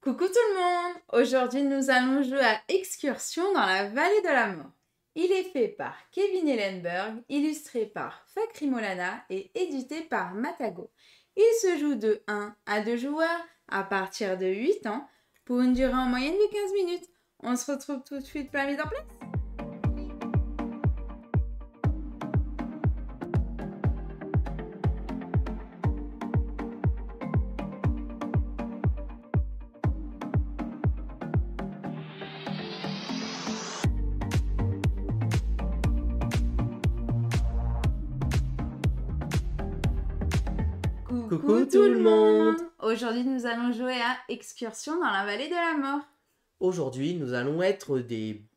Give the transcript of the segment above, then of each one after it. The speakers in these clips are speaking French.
Coucou tout le monde! Aujourd'hui, nous allons jouer à Excursion dans la vallée de la mort. Il est fait par Kevin Ellenberg, illustré par Fakri Molana et édité par Matago. Il se joue de 1 à 2 joueurs à partir de 8 ans pour une durée en moyenne de 15 minutes. On se retrouve tout de suite pour la mise en place. Coucou tout le monde! Aujourd'hui, nous allons jouer à Excursion dans la vallée de la mort. Aujourd'hui, nous allons être des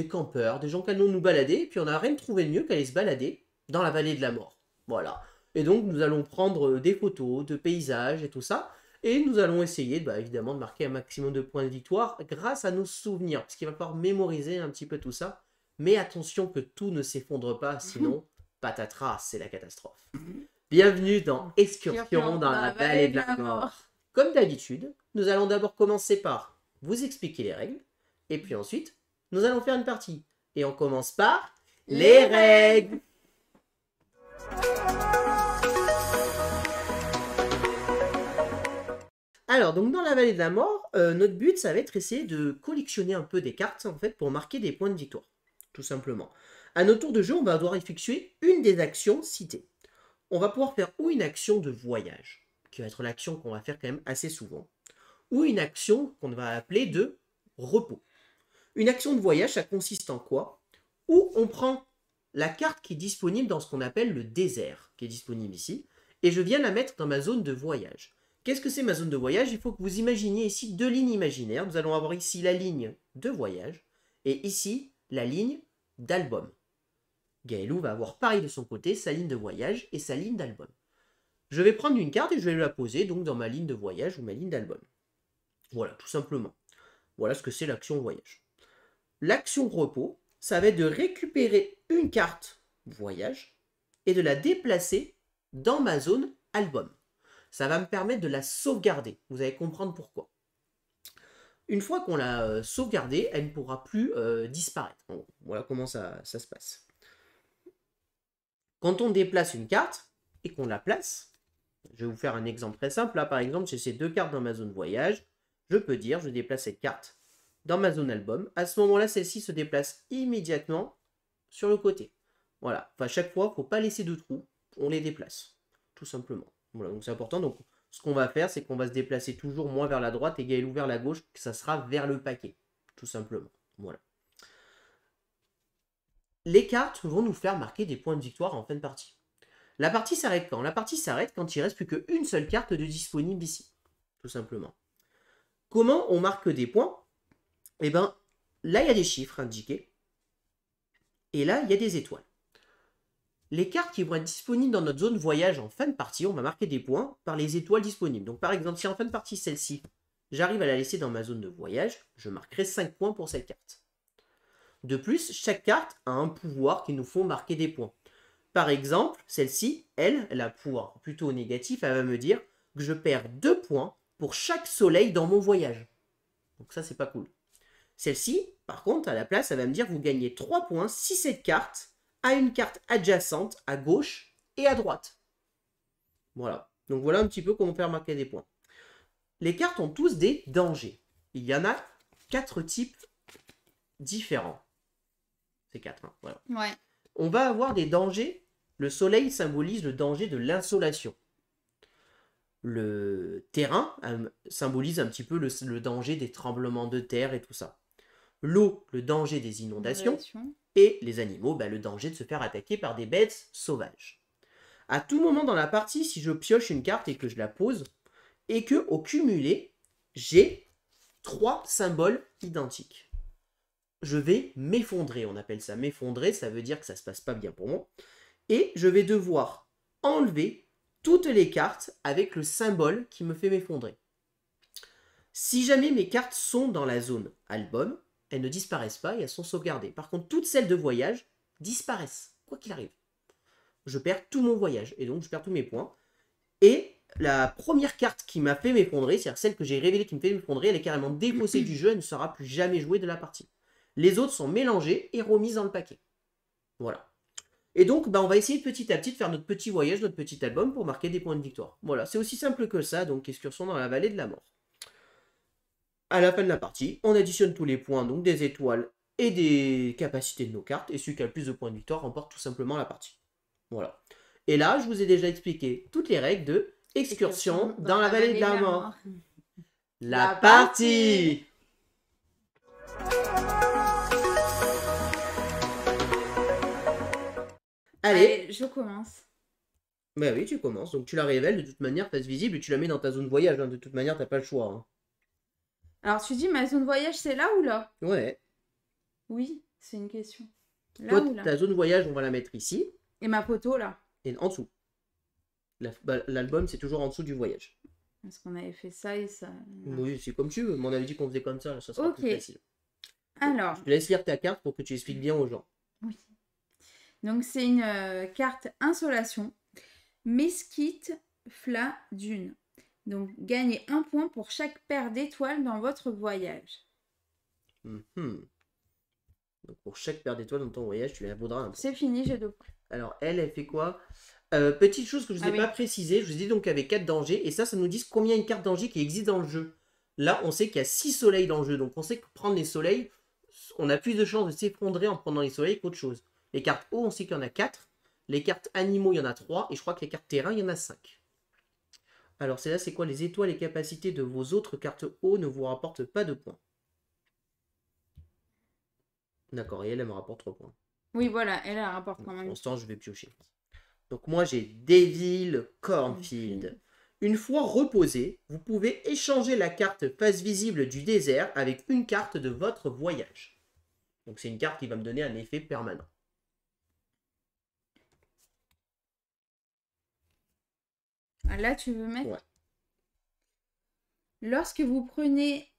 campeurs, des gens qui allons nous balader, et puis on n'a rien trouvé de mieux qu'aller se balader dans la vallée de la mort. Voilà. Et donc, nous allons prendre des photos de paysages et tout ça, et nous allons essayer, évidemment, de marquer un maximum de points de victoire grâce à nos souvenirs, parce qu'il va falloir mémoriser un petit peu tout ça. Mais attention que tout ne s'effondre pas, sinon, patatras, c'est la catastrophe. Bienvenue dans Excursion dans la vallée de la mort. Comme d'habitude, nous allons d'abord commencer par vous expliquer les règles, et puis ensuite, nous allons faire une partie. Et on commence par les règles. Alors, donc dans la vallée de la mort, notre but, ça va être essayer de collectionner un peu des cartes, en fait, pour marquer des points de victoire, tout simplement. À notre tour de jeu, on va devoir effectuer une des actions citées. On va pouvoir faire ou une action de voyage, qui va être l'action qu'on va faire quand même assez souvent, ou une action qu'on va appeler de repos. Une action de voyage, ça consiste en quoi? Où on prend la carte qui est disponible dans ce qu'on appelle le désert, qui est disponible ici, et je viens la mettre dans ma zone de voyage. Qu'est-ce que c'est ma zone de voyage? Il faut que vous imaginiez ici deux lignes imaginaires. Nous allons avoir ici la ligne de voyage, et ici la ligne d'album. Gaëlou va avoir pareil de son côté, sa ligne de voyage et sa ligne d'album. Je vais prendre une carte et je vais la poser donc dans ma ligne de voyage ou ma ligne d'album. Voilà, tout simplement. Voilà ce que c'est l'action voyage. L'action repos, ça va être de récupérer une carte voyage et de la déplacer dans ma zone album. Ça va me permettre de la sauvegarder. Vous allez comprendre pourquoi. Une fois qu'on l'a sauvegardée, elle ne pourra plus disparaître. Voilà comment ça se passe. Quand on déplace une carte et qu'on la place, je vais vous faire un exemple très simple. Là, par exemple, j'ai ces deux cartes dans ma zone voyage. Je peux dire, je déplace cette carte dans ma zone album. À ce moment-là, celle-ci se déplace immédiatement sur le côté. Voilà. Enfin, chaque fois, il ne faut pas laisser de trous. On les déplace, tout simplement. Voilà, donc c'est important. Donc, ce qu'on va faire, c'est qu'on va se déplacer toujours moins vers la droite et Gaëlou vers la gauche, que ça sera vers le paquet, tout simplement. Voilà. Les cartes vont nous faire marquer des points de victoire en fin de partie. La partie s'arrête quand? La partie s'arrête quand il ne reste plus qu'une seule carte de disponible ici, tout simplement. Comment on marque des points? Eh bien, là, il y a des chiffres indiqués. Et là, il y a des étoiles. Les cartes qui vont être disponibles dans notre zone voyage en fin de partie, on va marquer des points par les étoiles disponibles. Donc, par exemple, si en fin de partie, celle-ci, j'arrive à la laisser dans ma zone de voyage, je marquerai 5 points pour cette carte. De plus, chaque carte a un pouvoir qui nous font marquer des points. Par exemple, celle-ci, elle a un pouvoir plutôt négatif. Elle va me dire que je perds 2 points pour chaque soleil dans mon voyage. Donc ça, c'est pas cool. Celle-ci, par contre, à la place, elle va me dire que vous gagnez 3 points si cette carte a une carte adjacente à gauche et à droite. Voilà. Donc voilà un petit peu comment faire marquer des points. Les cartes ont tous des dangers. Il y en a 4 types différents. C'est 4, hein, voilà. Ouais. On va avoir des dangers. Le soleil symbolise le danger de l'insolation. Le terrain symbolise un petit peu le danger des tremblements de terre et tout ça. L'eau, le danger des inondations. Et les animaux, le danger de se faire attaquer par des bêtes sauvages. À tout moment dans la partie, si je pioche une carte et que je la pose, et que au cumulé, j'ai 3 symboles identiques, je vais m'effondrer. On appelle ça m'effondrer, ça veut dire que ça ne se passe pas bien pour moi. Et je vais devoir enlever toutes les cartes avec le symbole qui me fait m'effondrer. Si jamais mes cartes sont dans la zone album, elles ne disparaissent pas et elles sont sauvegardées. Par contre, toutes celles de voyage disparaissent, quoi qu'il arrive. Je perds tout mon voyage et donc je perds tous mes points. Et la première carte qui m'a fait m'effondrer, c'est-à-dire celle que j'ai révélée qui me fait m'effondrer, elle est carrément défaussée du jeu, elle ne sera plus jamais jouée de la partie. Les autres sont mélangées et remises dans le paquet. Voilà. Et donc, bah, on va essayer petit à petit de faire notre petit voyage, notre petit album pour marquer des points de victoire. Voilà, c'est aussi simple que ça, donc excursion dans la vallée de la mort. À la fin de la partie, on additionne tous les points, donc des étoiles et des capacités de nos cartes, et celui qui a le plus de points de victoire remporte tout simplement la partie. Voilà. Et là, je vous ai déjà expliqué toutes les règles de excursion dans la vallée de la mort. La partie. Allez, je commence. Bah oui, tu commences. Donc tu la révèles de toute manière, face visible, et tu la mets dans ta zone voyage. Hein. De toute manière, t'as pas le choix. Hein. Alors, tu dis ma zone voyage, c'est là ou là? Ouais. Oui, c'est une question. Là Toi, ou là? ta zone voyage, on va la mettre ici. Et ma poteau, là? Et en dessous. L'album, c'est toujours en dessous du voyage. Parce qu'on avait fait ça et ça. Oui, c'est comme tu veux. Mais on avait dit qu'on faisait comme ça, là, ça sera plus facile. Alors. Je te laisse lire ta carte pour que tu expliques bien aux gens. Oui. Donc, c'est une carte insolation. Mesquite Fla Dune. Donc, gagnez 1 point pour chaque paire d'étoiles dans votre voyage. Donc, pour chaque paire d'étoiles dans ton voyage, tu la vaudras un point. C'est fini, j'ai 2 points. Alors, elle fait quoi? Petite chose que je ne vous ai pas précisé, je vous ai dit donc qu'il y avait 4 dangers, et ça nous dit combien il y a une carte danger qui existe dans le jeu. Là, on sait qu'il y a 6 soleils dans le jeu, donc on sait que prendre les soleils, on a plus de chances de s'effondrer en prenant les soleils qu'autre chose. Les cartes eau, on sait qu'il y en a 4. Les cartes animaux, il y en a 3. Et je crois que les cartes terrain, il y en a 5. Alors, c'est là, c'est quoi? Les étoiles et capacités de vos autres cartes eau ne vous rapportent pas de points. D'accord, et elle me rapporte 3 points. Oui, voilà, elle rapporte quand même. Pour l'instant, je vais piocher. Donc, moi, j'ai Devil Cornfield. Une fois reposé, vous pouvez échanger la carte face visible du désert avec une carte de votre voyage. Donc, c'est une carte qui va me donner un effet permanent. Ah, là, tu veux mettre? Ouais. Lorsque vous prenez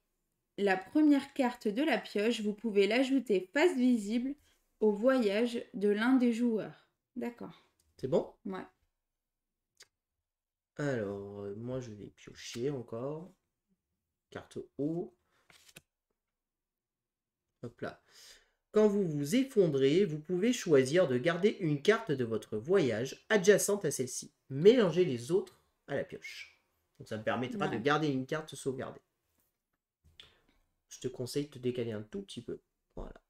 la première carte de la pioche, vous pouvez l'ajouter face visible au voyage de l'un des joueurs. D'accord. C'est bon? Ouais. Alors, moi, je vais piocher encore. Carte eau. Hop là. Quand vous vous effondrez, vous pouvez choisir de garder une carte de votre voyage adjacente à celle-ci. Mélangez les autres à la pioche. Donc ça me permettra de garder une carte sauvegardée. Je te conseille de te décaler un tout petit peu. Voilà.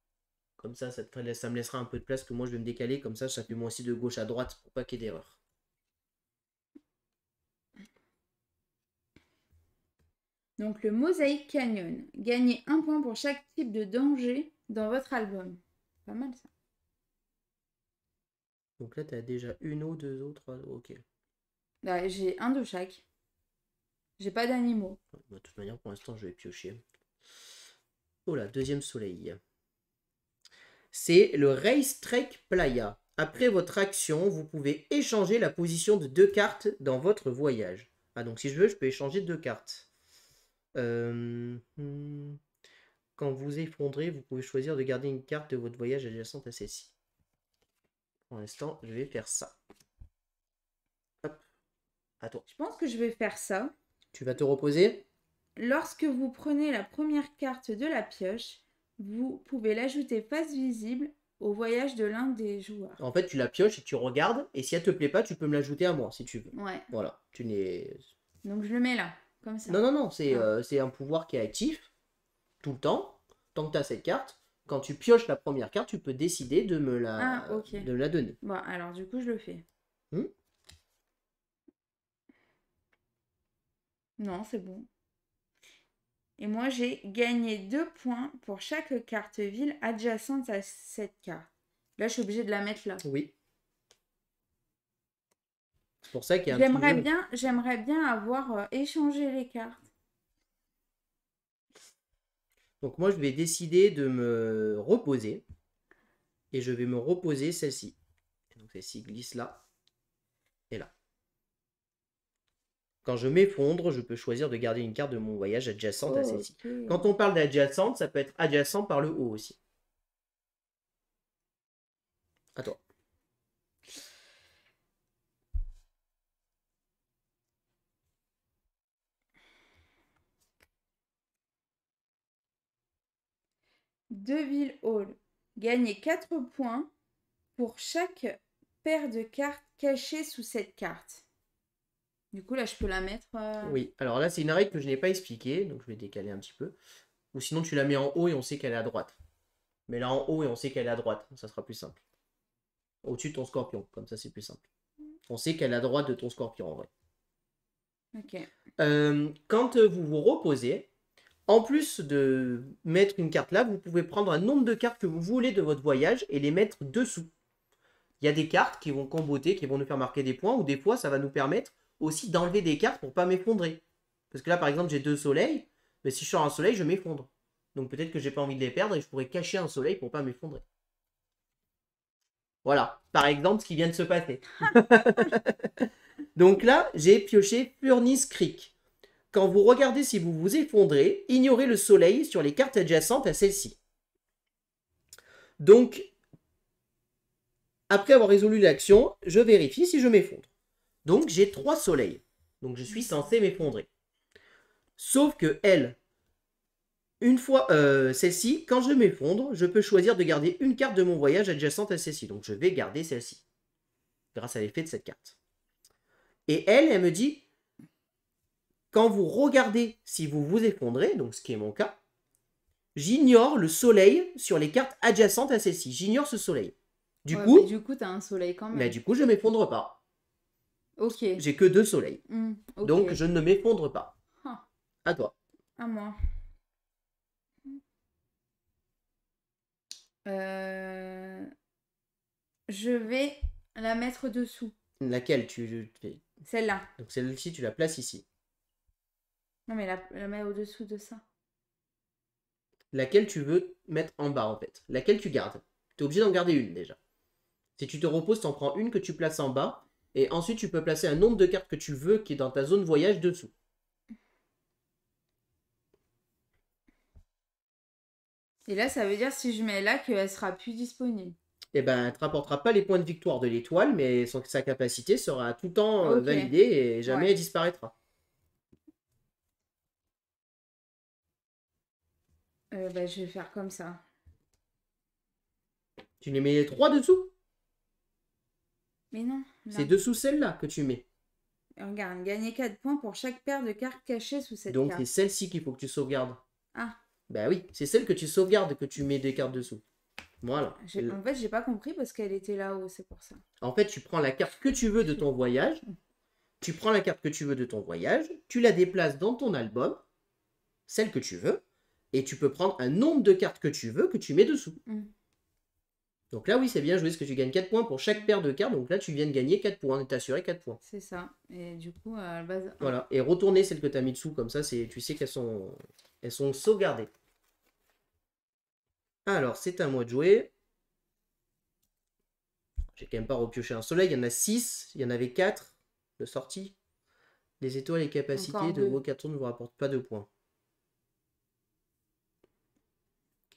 Comme ça, ça me laissera un peu de place que moi je vais me décaler. Comme ça fait moi aussi de gauche à droite pour pas qu'il y ait d'erreur. Donc le Mosaic Canyon. Gagnez 1 point pour chaque type de danger dans votre album. Pas mal ça. Donc là, tu as déjà une eau, 2 eaux, 3 eaux. Ok. Là, j'ai un de chaque. J'ai pas d'animaux. De toute manière, pour l'instant, je vais piocher. Oh là, deuxième soleil. C'est le Racetrack Playa. Après votre action, vous pouvez échanger la position de 2 cartes dans votre voyage. Ah, donc si je veux, je peux échanger 2 cartes. Quand vous effondrez, vous pouvez choisir de garder une carte de votre voyage adjacente à celle-ci. Pour l'instant, je vais faire ça. Hop. À toi. Je pense que je vais faire ça. Tu vas te reposer? Lorsque vous prenez la première carte de la pioche, vous pouvez l'ajouter face visible au voyage de l'un des joueurs. En fait, tu la pioches et tu regardes. Et si elle te plaît pas, tu peux me l'ajouter à moi si tu veux. Ouais. Voilà. Tu n'es. Donc je le mets là, comme ça. Non. C'est un pouvoir qui est actif tout le temps. Tant que tu as cette carte. Quand tu pioches la première carte, tu peux décider de me la, de la donner. Bon, alors du coup, je le fais. Non, c'est bon. Et moi, j'ai gagné 2 points pour chaque carte ville adjacente à cette carte. Là, je suis obligée de la mettre là. Oui. C'est pour ça qu'il y a un J'aimerais bien avoir échangé les cartes. Donc moi, je vais décider de me reposer. Et je vais me reposer celle-ci. Donc celle-ci glisse là. Et là. Quand je m'effondre, je peux choisir de garder une carte de mon voyage adjacente à celle-ci. Quand on parle d'adjacente, ça peut être adjacent par le haut aussi. À toi. Deville Hall. Gagnez 4 points pour chaque paire de cartes cachées sous cette carte. Du coup, là, je peux la mettre... Oui, alors là, c'est une règle que je n'ai pas expliquée, donc je vais décaler un petit peu. Ou sinon, tu la mets en haut et on sait qu'elle est à droite. Mais là, en haut et on sait qu'elle est à droite, ça sera plus simple. Au-dessus de ton scorpion, comme ça, c'est plus simple. On sait qu'elle est à droite de ton scorpion, en vrai. Ok. Quand vous vous reposez, en plus de mettre une carte là, vous pouvez prendre un nombre de cartes que vous voulez de votre voyage et les mettre dessous. Il y a des cartes qui vont comboter, qui vont nous faire marquer des points, ou des fois, ça va nous permettre aussi d'enlever des cartes pour pas m'effondrer. Parce que là, par exemple, j'ai 2 soleils, mais si je sors un soleil, je m'effondre. Donc peut-être que j'ai pas envie de les perdre et je pourrais cacher un soleil pour pas m'effondrer. Voilà, par exemple, ce qui vient de se passer. Donc là, j'ai pioché Furnace Creek. Quand vous regardez si vous vous effondrez, ignorez le soleil sur les cartes adjacentes à celle-ci. Donc, après avoir résolu l'action, je vérifie si je m'effondre. Donc, j'ai 3 soleils. Donc, je suis censé m'effondrer. Sauf que elle, une fois celle-ci, quand je m'effondre, je peux choisir de garder une carte de mon voyage adjacente à celle-ci. Donc, je vais garder celle-ci. Grâce à l'effet de cette carte. Et elle me dit, quand vous regardez si vous vous effondrez, donc ce qui est mon cas, j'ignore le soleil sur les cartes adjacentes à celle-ci. J'ignore ce soleil. Du Ouais, coup, mais du coup, t'as un soleil quand même. mais du coup, je ne m'effondre pas. Ok. J'ai que 2 soleils. Ok. Donc, je ne m'effondre pas. Ah, À toi. à moi. Je vais la mettre dessous. Laquelle tu fais? Celle-là. Donc, celle-ci, tu la places ici. Non, mais la mettre au-dessous de ça. Laquelle tu veux mettre en bas, en fait. Laquelle tu gardes. Tu es obligé d'en garder une, déjà. Si tu te reposes, tu en prends une que tu places en bas. Et ensuite, tu peux placer un nombre de cartes que tu veux qui est dans ta zone voyage dessous. Et là, ça veut dire si je mets là qu'elle sera plus disponible. Eh ben, elle ne te rapportera pas les points de victoire de l'étoile, mais sa capacité sera tout le temps Ok. validée et jamais Ouais. elle disparaîtra. Bah, je vais faire comme ça. Tu les mets les 3 dessous. Mais non, là. C'est dessous celle-là que tu mets. Regarde, gagner 4 points pour chaque paire de cartes cachées sous cette Donc, carte. c'est celle-ci qu'il faut que tu sauvegardes. Ah, Bah oui, c'est celle que tu sauvegardes que tu mets des cartes dessous. Voilà. en fait, j'ai pas compris parce qu'elle était là-haut, c'est pour ça. En fait, tu prends la carte que tu veux de ton voyage. Tu prends la carte que tu veux de ton voyage. Tu la déplaces dans ton album. Celle que tu veux. Et tu peux prendre un nombre de cartes que tu veux que tu mets dessous. Donc là, oui, c'est bien joué parce que tu gagnes 4 points pour chaque paire de cartes. Donc là, tu viens de gagner 4 points. Tu assuré 4 points. C'est ça. Et du coup, à la base... Voilà. Et retourner celles que tu as mis dessous. Comme ça, tu sais qu'elles sont sauvegardées. Alors, c'est à moi de jouer. J'ai quand même pas repioché un soleil. Il y en a 6. Il y en avait 4 de sortie. Les étoiles et capacités Encore de deux. vos cartons ne vous rapportent pas de points.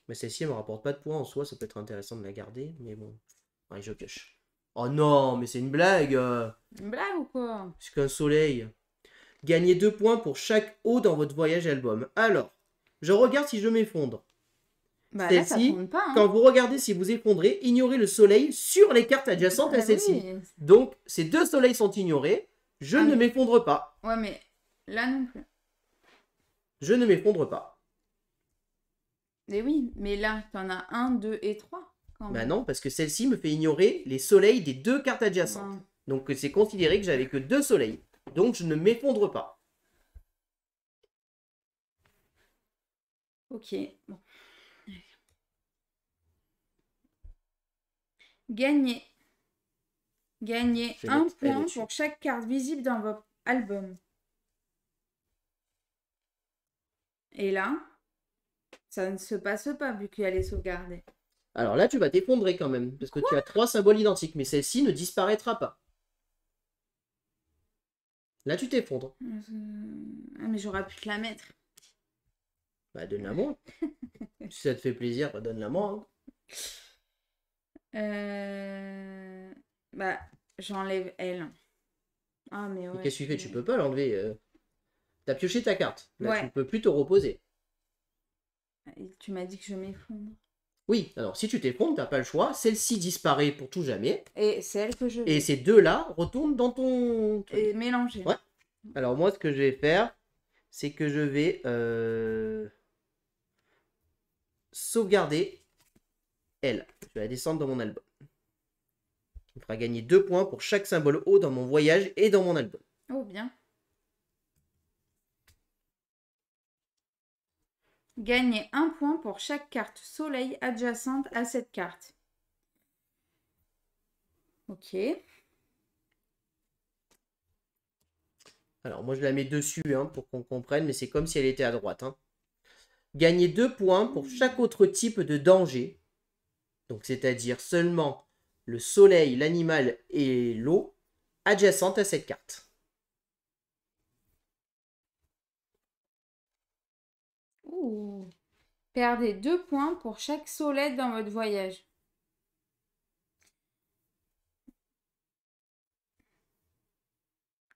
Mais celle-ci, elle me rapporte pas de points en soi. Ça peut être intéressant de la garder. Mais bon. Allez, je pioche. Oh non, mais c'est une blague. Une blague ou quoi? C'est qu'un soleil. Gagnez 2 points pour chaque eau dans votre voyage album. Alors, je regarde si je m'effondre. Bah là, ça Celle-ci, compte pas, hein. quand vous regardez si vous effondrez, ignorez le soleil sur les cartes adjacentes à celle-ci. Oui. Donc, ces 2 soleils sont ignorés. Je ne m'effondre pas. Ouais, mais là non plus. Je ne m'effondre pas. Mais oui, mais là, t'en as 1, 2 et 3. Bah non, parce que celle-ci me fait ignorer les soleils des 2 cartes adjacentes. Ouais. Donc, c'est considéré que j'avais que 2 soleils. Donc, je ne m'effondre pas. Ok, bon. Gagner. Gagner Je vais 1 mettre elle point au-dessus. pour chaque carte visible dans votre album. Et là, ça ne se passe pas vu qu'elle est sauvegardée. Alors là, tu vas t'effondrer quand même, parce que tu as 3 symboles identiques, mais celle-ci ne disparaîtra pas. Là, tu t'effondres. Ah, mais j'aurais pu te la mettre. Bah, donne-la moi. Si ça te fait plaisir, bah, donne-la moi. Bah, j'enlève elle. Ah, mais ouais. Et qu'est-ce que tu fais? Tu peux pas l'enlever. T'as pioché ta carte. Là, Ouais. tu ne peux plus te reposer. Tu m'as dit que je m'effondre. Oui, alors si tu t'effondres, t'as pas le choix. Celle-ci disparaît pour tout jamais. Et c'est elle que je Et veux. ces deux-là retournent dans ton truc. Et mélanger. Ouais. Alors moi, ce que je vais faire, c'est que je vais sauvegarder elle. Je vais la descendre dans mon album. Ça me fera gagner 2 points pour chaque symbole haut dans mon voyage et dans mon album. Oh, bien. Gagner 1 point pour chaque carte soleil adjacente à cette carte. Ok. Alors moi, je la mets dessus hein, pour qu'on comprenne, mais c'est comme si elle était à droite. Hein. Gagner 2 points pour chaque autre type de danger. Donc c'est-à-dire seulement le soleil, l'animal et l'eau adjacentes à cette carte. Ouh. Perdez 2 points pour chaque soleil dans votre voyage.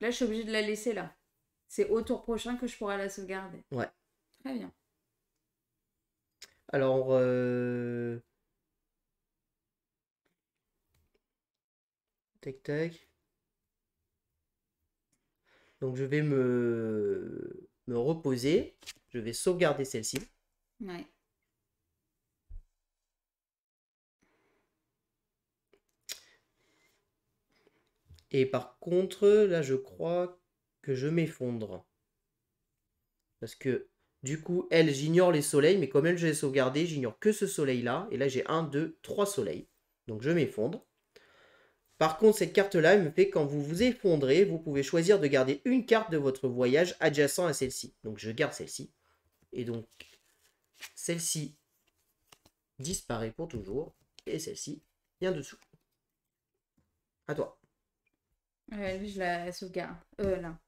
Là, je suis obligée de la laisser là. C'est au tour prochain que je pourrai la sauvegarder. Ouais. Très bien. Alors, tac tac. Donc je vais me reposer. Je vais sauvegarder celle-ci. Ouais. Et par contre, là, je crois que je m'effondre. Parce que, du coup, elle, j'ignore les soleils, mais comme elle, je l'ai sauvegardé, j'ignore que ce soleil-là. Et là, j'ai 1, 2, 3 soleils. Donc je m'effondre. Par contre, cette carte-là, elle me fait quand vous vous effondrez, vous pouvez choisir de garder une carte de votre voyage adjacent à celle-ci. Donc je garde celle-ci. Et donc, celle-ci disparaît pour toujours. Et celle-ci vient dessous. À toi. Je la sauvegarde. Là.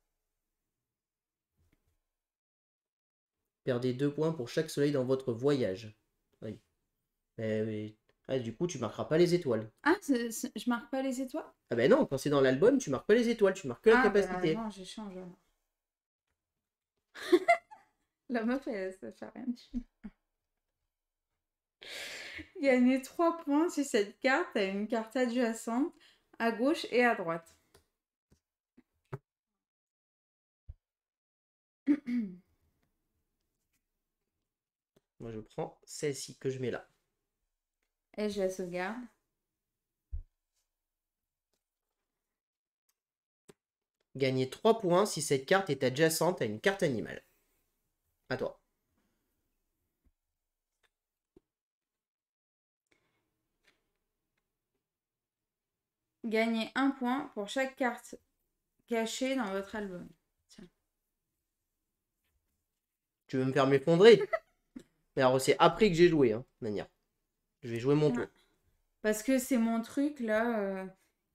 Perdez 2 points pour chaque soleil dans votre voyage. Oui. Ah, du coup, tu marqueras pas les étoiles. Ah, je marque pas les étoiles? Ah ben non, quand c'est dans l'album, tu marques pas les étoiles, tu marques que la capacité. Non, j'échange alors. La meuf, ça fait rien. Gagner 3 points si cette carte a une carte adjacente à gauche et à droite. Moi, je prends celle-ci que je mets là. Et je la sauvegarde. Gagner 3 points si cette carte est adjacente à une carte animale. À toi. Gagner 1 point pour chaque carte cachée dans votre album. Tiens. Tu veux me faire m'effondrer? Mais alors, c'est après que j'ai joué, hein, manière. Je vais jouer mon tour. Parce que c'est mon truc, là.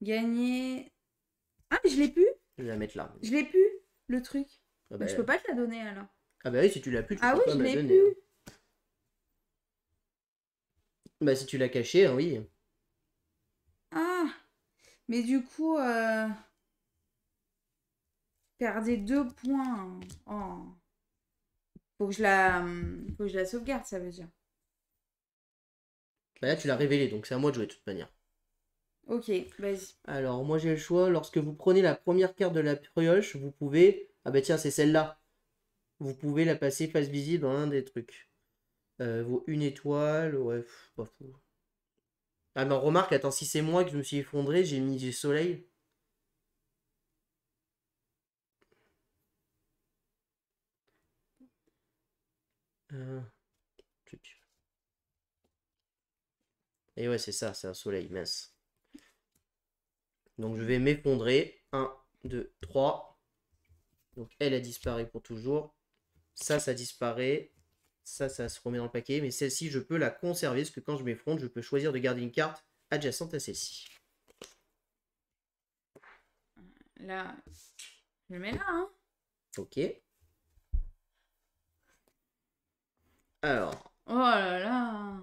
Gagner... Ah, mais je l'ai plus. Je vais la mettre là. Je l'ai plus, le truc. Ah bah, Donc, je peux pas te la donner, alors. Ah bah oui, si tu l'as plus, tu peux oui, pas je me la l'ai donner. plus. Hein. Bah si tu l'as caché, hein, oui. Ah, mais du coup, perdez 2 points. Oh. Faut que je la sauvegarde, ça veut dire. Bah là, tu l'as révélé, donc c'est à moi de jouer de toute manière. Ok, vas-y. Alors, moi j'ai le choix. Lorsque vous prenez la première carte de la pioche, vous pouvez... Ah bah tiens, c'est celle-là. Vous pouvez la passer face visible dans un des trucs. Vaut une étoile, ouais, pas fou. Ah mais remarque, attends, si c'est moi que je me suis effondré, j'ai mis du soleil. Truc. Et ouais, c'est ça, c'est un soleil, mince. Donc je vais m'effondrer. 1, 2, 3. Donc elle a disparu pour toujours. Ça disparaît. Ça se remet dans le paquet. Mais celle-ci, je peux la conserver. Parce que quand je m'effondre, je peux choisir de garder une carte adjacente à celle-ci. Là, je le mets là, hein. Ok. Alors. Oh là là.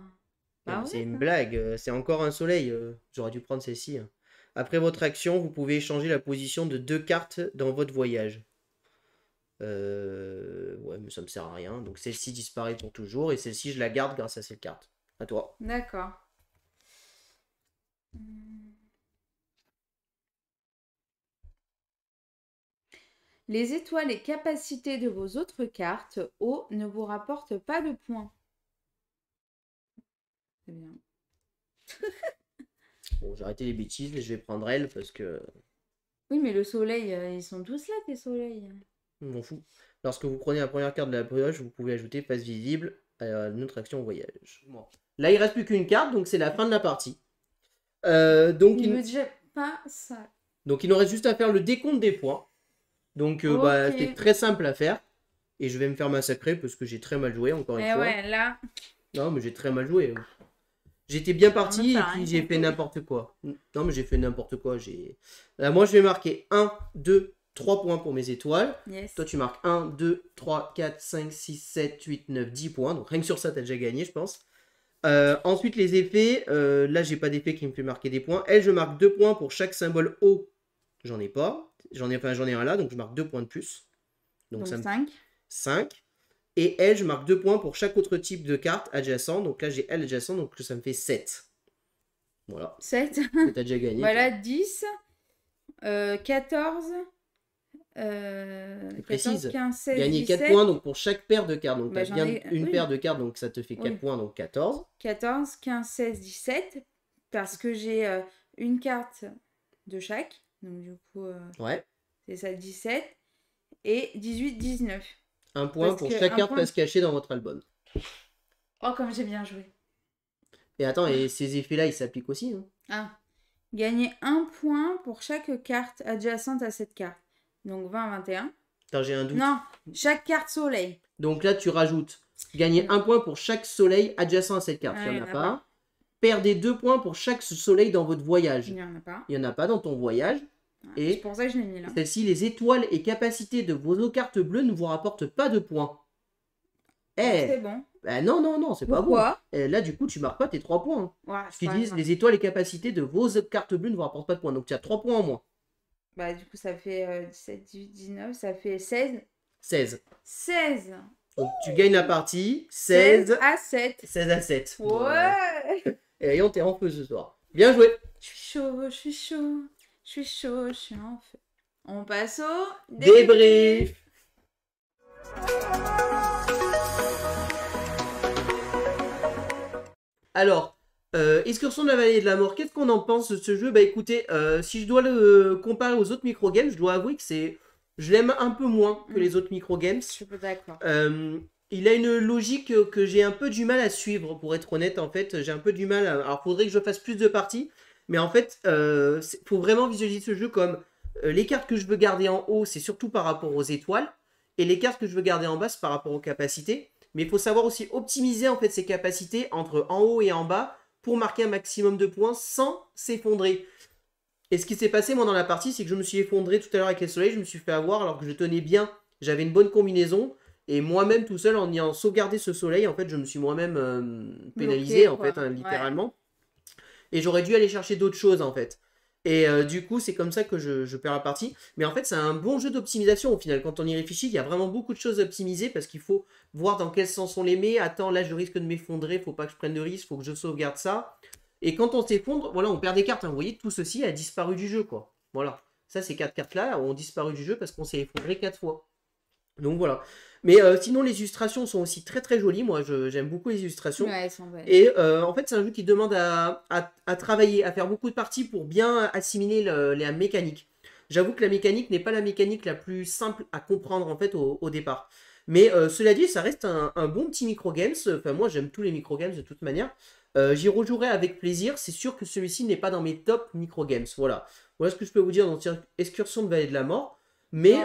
Non, Ah c'est ouais, une ça. blague. C'est encore un soleil. J'aurais dû prendre celle-ci. Hein. Après votre action, vous pouvez échanger la position de 2 cartes dans votre voyage. Ouais, mais ça me sert à rien. Donc celle-ci disparaît pour toujours et celle-ci, je la garde grâce à cette carte. À toi. D'accord. Les étoiles et capacités de vos autres cartes, O, ne vous rapportent pas de points. C'est bien. Bon, j'ai arrêté les bêtises et je vais prendre elle parce que Oui, mais le soleil, ils sont tous là, tes soleils. je m'en fous. Lorsque vous prenez la première carte de la pioche, vous pouvez ajouter passe visible à notre action voyage. Bon. Là, il reste plus qu'une carte, donc c'est la fin de la partie. Il me dit pas ça. Donc il nous reste juste à faire le décompte des points. Donc bah, c'est Ok. très simple à faire. Et je vais me faire massacrer parce que j'ai très mal joué, encore une Et fois. ouais, là, Non, mais j'ai très mal joué. J'étais bien on me parti fait et rien puis j'ai fait compris. n'importe quoi. Non, mais j'ai fait n'importe quoi. Là, moi, je vais marquer 1, 2, 3 points pour mes étoiles. Yes. Toi, tu marques 1, 2, 3, 4, 5, 6, 7, 8, 9, 10 points. Donc rien que sur ça, t'as déjà gagné, je pense. Ensuite, les effets. Là, j'ai pas d'effet qui me fait marquer des points. Elle, je marque 2 points pour chaque symbole O. J'en ai pas. J'en ai un là, donc je marque 2 points de plus. Donc ça Donc me fait 5. 5. Et elle, je marque 2 points pour chaque autre type de carte adjacent. Donc là, j'ai elle adjacent, donc ça me fait 7. Voilà. 7. Mais t'as déjà gagné, Voilà, toi. 10. 14. Tu 14, précises. 15, 16, Gagner 4 17. points donc pour chaque paire de cartes. Donc tu Bah, as j'en bien ai. une Oui. paire de cartes, donc ça te fait 4 Oui. points, donc 14. 14, 15, 16, 17. Parce que j'ai une carte de chaque. Donc, du coup, Ouais. c'est ça, 17. Et 18, 19. Un point Parce pour que chaque un carte point. face cachée dans votre album. Oh, comme j'ai bien joué. Et attends, et ces effets-là, ils s'appliquent aussi, hein. Ah. Gagner un point pour chaque carte adjacente à cette carte. Donc 20, 21. Attends, j'ai un doute. Non, chaque carte soleil. Donc là, tu rajoutes gagner un point pour chaque soleil adjacent à cette carte. Il Il n'y n'y en en a a pas. pas. Perdez 2 points pour chaque soleil dans votre voyage. Il n'y en a pas. Il n'y en a pas dans ton voyage. C'est Et pour ça que je l'ai mis là. celle-ci, les étoiles et capacités de vos autres cartes bleues ne vous rapportent pas de points. Donc Eh, c'est bon. bah non, non, non, c'est pas bon. Pourquoi? Là, du coup, tu marques pas tes 3 points, hein. Ouais, Parce c'est qu'ils pas disent grave. les étoiles et capacités de vos cartes bleues ne vous rapportent pas de points. Donc tu as 3 points en moins. Bah du coup ça fait 17, 18, 19, ça fait 16. 16. 16. Donc tu gagnes la partie 16 16, à 7. 16 à 7. Ouais. Et Rayon, t'es en feu ce soir. Bien joué. Je suis chaud, je suis chaud. Je suis chaud, je suis en feu. On passe au Débrief. Alors, Excursion de la vallée de la mort, qu'est-ce qu'on en pense de ce jeu? Bah écoutez, si je dois le comparer aux autres microgames, je dois avouer que je l'aime un peu moins que les autres microgames. Je suis pas d'accord. Il a une logique que j'ai un peu du mal à suivre, pour être honnête, en fait. J'ai un peu du mal à... Alors, faudrait que je fasse plus de parties, mais en fait, faut vraiment visualiser ce jeu comme les cartes que je veux garder en haut, c'est surtout par rapport aux étoiles, et les cartes que je veux garder en bas, c'est par rapport aux capacités. Mais il faut savoir aussi optimiser en fait ces capacités entre en haut et en bas pour marquer un maximum de points sans s'effondrer. Et ce qui s'est passé moi dans la partie, c'est que je me suis effondré tout à l'heure avec les soleils, je me suis fait avoir alors que je tenais bien, j'avais une bonne combinaison, et moi-même tout seul en ayant sauvegardé ce soleil, en fait je me suis moi-même pénalisé Bloqué, en quoi. fait, hein, Ouais. littéralement. Et j'aurais dû aller chercher d'autres choses en fait. Et du coup, c'est comme ça que je perds la partie. Mais en fait, c'est un bon jeu d'optimisation au final. Quand on y réfléchit, il y a vraiment beaucoup de choses à optimiser parce qu'il faut voir dans quel sens on les met. Attends, là, je risque de m'effondrer, faut pas que je prenne de risque, faut que je sauvegarde ça. Et quand on s'effondre, voilà, on perd des cartes, hein. Vous voyez, tout ceci a disparu du jeu, quoi. Voilà. Ça, ces 4 cartes-là ont disparu du jeu parce qu'on s'est effondré 4 fois. Donc voilà. Mais sinon, les illustrations sont aussi très très jolies. Moi, j'aime beaucoup les illustrations. Ouais, elles sont belles. Et en fait, c'est un jeu qui demande à travailler, à faire beaucoup de parties pour bien assimiler la mécanique. J'avoue que la mécanique n'est pas la mécanique la plus simple à comprendre en fait au départ. Mais cela dit, ça reste un bon petit microgames. Enfin, moi, j'aime tous les microgames de toute manière. J'y rejouerai avec plaisir. C'est sûr que celui-ci n'est pas dans mes top microgames. Voilà. Voilà ce que je peux vous dire dans Excursion de Vallée de la Mort. Mais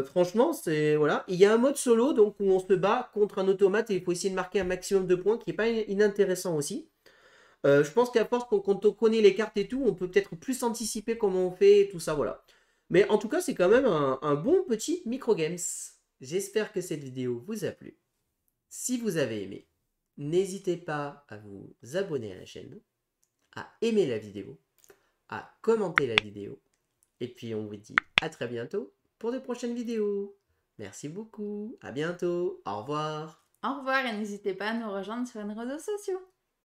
franchement, c'est voilà. Il y a un mode solo donc où on se bat contre un automate et il faut essayer de marquer un maximum de points, qui est pas inintéressant aussi. Je pense qu'à force, quand on connaît les cartes et tout, on peut peut-être plus anticiper comment on fait et tout ça, voilà. Mais en tout cas, c'est quand même un bon petit microgames. J'espère que cette vidéo vous a plu. Si vous avez aimé, n'hésitez pas à vous abonner à la chaîne, à aimer la vidéo, à commenter la vidéo. Et puis on vous dit à très bientôt pour de prochaines vidéos. Merci beaucoup. À bientôt. Au revoir. Au revoir et n'hésitez pas à nous rejoindre sur les réseaux sociaux.